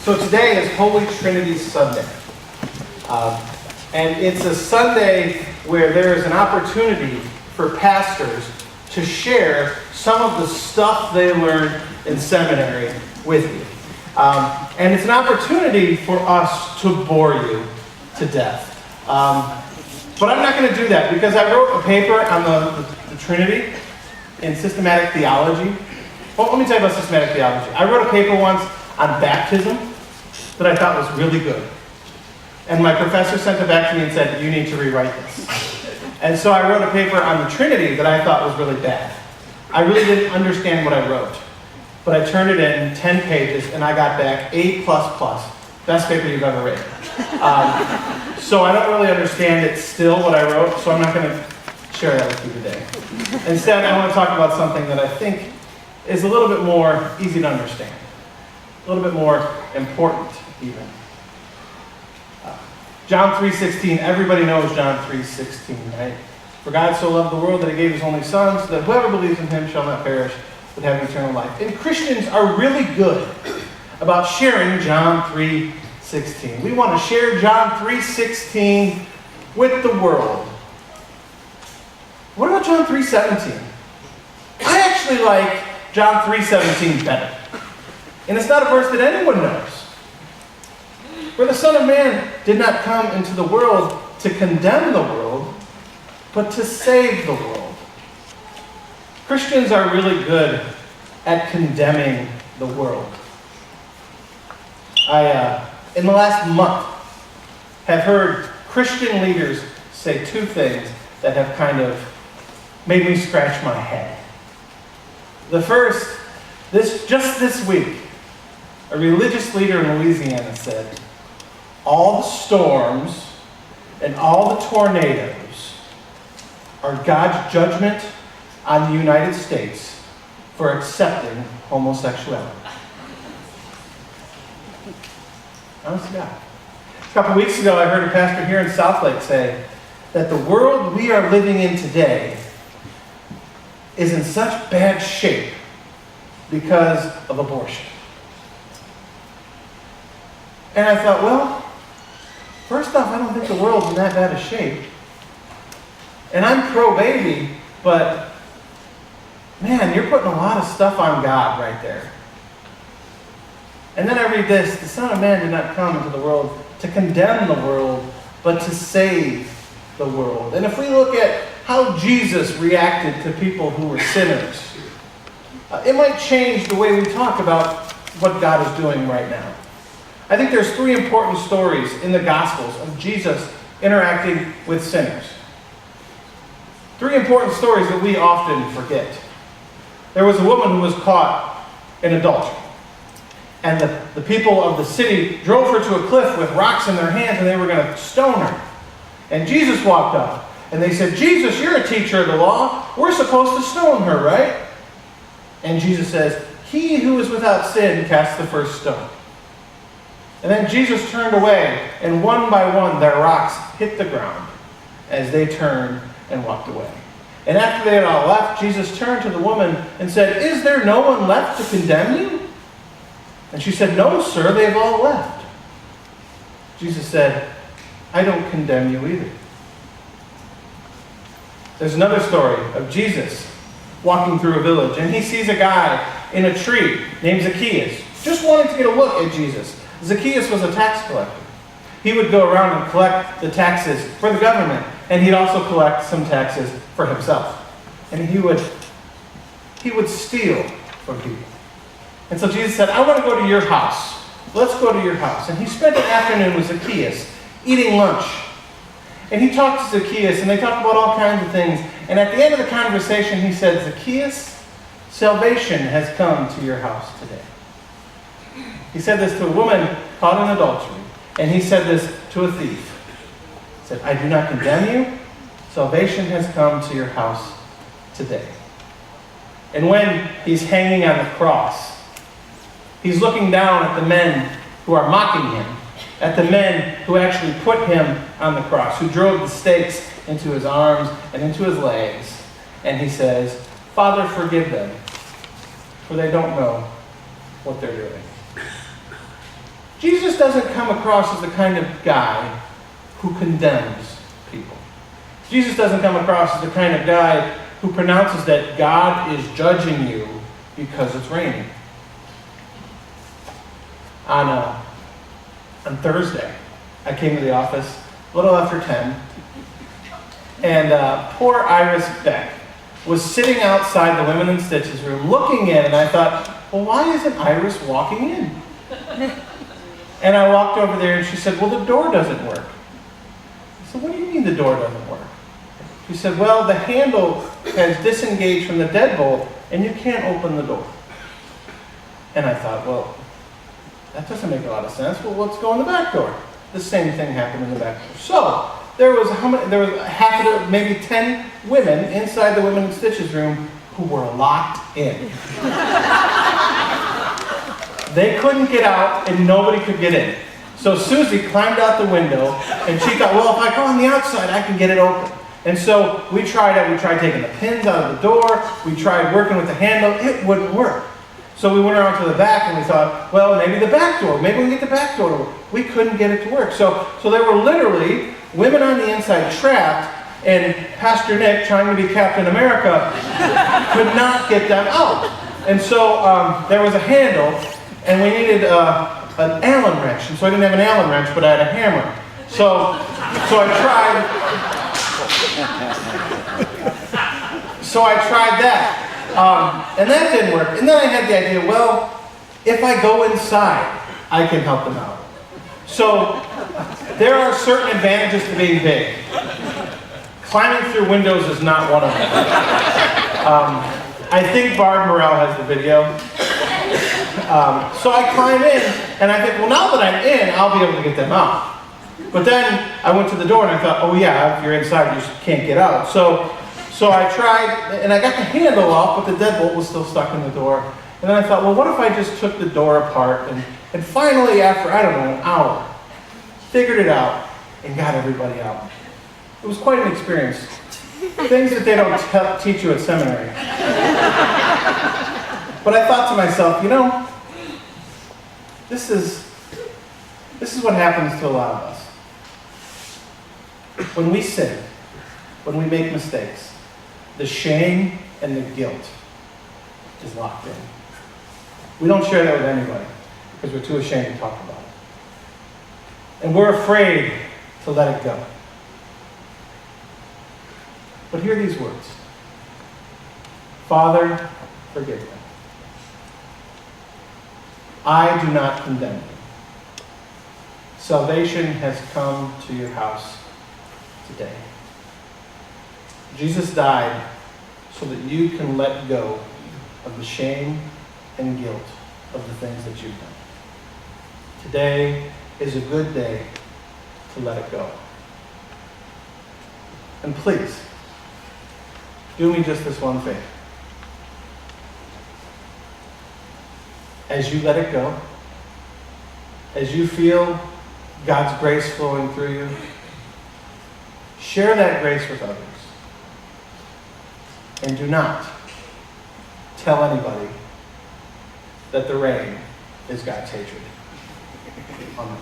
So today is Holy Trinity Sunday. And it's a Sunday where there is an opportunity for pastors to share some of the stuff they learned in seminary with you. And it's an opportunity for us to bore you to death. But I'm not going to do that because I wrote a paper on the Trinity in systematic theology. Well, let me tell you about systematic theology. I wrote a paper once on baptism that I thought was really good. And my professor sent it back to me and said, you need to rewrite this. And so I wrote a paper on the Trinity that I thought was really bad. I really didn't understand what I wrote. But I turned it in 10 pages and I got back A++. Best paper you've ever written. So I don't really understand it still, what I wrote, so I'm not going to share that with you today. Instead, I want to talk about something that I think is a little bit more easy to understand. A little bit more important, even. John 3:16, everybody knows John 3:16, right? For God so loved the world that he gave his only son, so that whoever believes in him shall not perish, but have eternal life. And Christians are really good about sharing John 3:16. We want to share John 3:16 with the world. What about John 3:17? I actually like John 3:17 better. And it's not a verse that anyone knows. For the Son of Man did not come into the world to condemn the world, but to save the world. Christians are really good at condemning the world. I, in the last month, have heard Christian leaders say two things that have kind of made me scratch my head. The first, just this week, a religious leader in Louisiana said, all the storms and all the tornadoes are God's judgment on the United States for accepting homosexuality. Honest to God. A couple weeks ago, I heard a pastor here in Southlake say that the world we are living in today is in such bad shape because of abortion. And I thought, well, first off, I don't think the world's in that bad a shape. And I'm pro-baby, but man, you're putting a lot of stuff on God right there. And then I read this, the Son of Man did not come into the world to condemn the world, but to save the world. And if we look at how Jesus reacted to people who were sinners, it might change the way we talk about what God is doing right now. I think there's three important stories in the Gospels of Jesus interacting with sinners. Three important stories that we often forget. There was a woman who was caught in adultery. And the people of the city drove her to a cliff with rocks in their hands and they were going to stone her. And Jesus walked up and they said, Jesus, you're a teacher of the law. We're supposed to stone her, right? And Jesus says, he who is without sin cast the first stone. And then Jesus turned away, and one by one their rocks hit the ground as they turned and walked away. And after they had all left, Jesus turned to the woman and said, is there no one left to condemn you? And she said, no, sir, they've all left. Jesus said, I don't condemn you either. There's another story of Jesus walking through a village, and he sees a guy in a tree named Zacchaeus, just wanting to get a look at Jesus. Zacchaeus was a tax collector. He would go around and collect the taxes for the government, and he'd also collect some taxes for himself. And he would steal from people. And so Jesus said, I want to go to your house. Let's go to your house. And he spent an afternoon with Zacchaeus, eating lunch. And he talked to Zacchaeus, and they talked about all kinds of things. And at the end of the conversation, he said, Zacchaeus, salvation has come to your house today. He said this to a woman caught in adultery. And he said this to a thief. He said, I do not condemn you. Salvation has come to your house today. And when he's hanging on the cross, he's looking down at the men who are mocking him, at the men who actually put him on the cross, who drove the stakes into his arms and into his legs. And he says, Father, forgive them, for they don't know what they're doing. Jesus doesn't come across as the kind of guy who condemns people. Jesus doesn't come across as the kind of guy who pronounces that God is judging you because it's raining. On Thursday, I came to the office a little after 10, and poor Iris Beck was sitting outside the Women in Stitches room looking in, and I thought, well, why isn't Iris walking in? And I walked over there, and she said, well, the door doesn't work. I said, what do you mean the door doesn't work? She said, well, the handle has disengaged from the deadbolt, and you can't open the door. And I thought, well, that doesn't make a lot of sense. Well, let's go in the back door. The same thing happened in the back door. So there was half of maybe 10 women inside the Women in Stitches room who were locked in. They couldn't get out, and nobody could get in. So Susie climbed out the window, and she thought, well, if I go on the outside, I can get it open. And so we tried it. We tried taking the pins out of the door. We tried working with the handle. It wouldn't work. So we went around to the back, and we thought, well, maybe the back door. Maybe we can get the back door to work. We couldn't get it to work. So there were literally women on the inside trapped, and Pastor Nick, trying to be Captain America, could not get them out. And so there was a handle, and we needed an Allen wrench. And so I didn't have an Allen wrench, but I had a hammer. So I tried. So I tried that. And that didn't work. And then I had the idea, well, if I go inside, I can help them out. So there are certain advantages to being big. Climbing through windows is not one of them. I think Barb Morrell has the video. So I climb in, and I think, well, now that I'm in, I'll be able to get them out. But then I went to the door, and I thought, oh yeah, if you're inside, you can't get out. So I tried, and I got the handle off, but the deadbolt was still stuck in the door. And then I thought, well, what if I just took the door apart, and finally, after, I don't know, an hour, figured it out, and got everybody out. It was quite an experience. Things that they don't teach you at seminary. But I thought to myself, you know, this is what happens to a lot of us. When we sin, when we make mistakes, the shame and the guilt is locked in. We don't share that with anybody because we're too ashamed to talk about it. And we're afraid to let it go. But hear these words. Father, forgive them. I do not condemn you. Salvation has come to your house today. Jesus died so that you can let go of the shame and guilt of the things that you've done. Today is a good day to let it go. And please, do me just this one favor. As you let it go, as you feel God's grace flowing through you, share that grace with others. And do not tell anybody that the rain is God's hatred. Amen.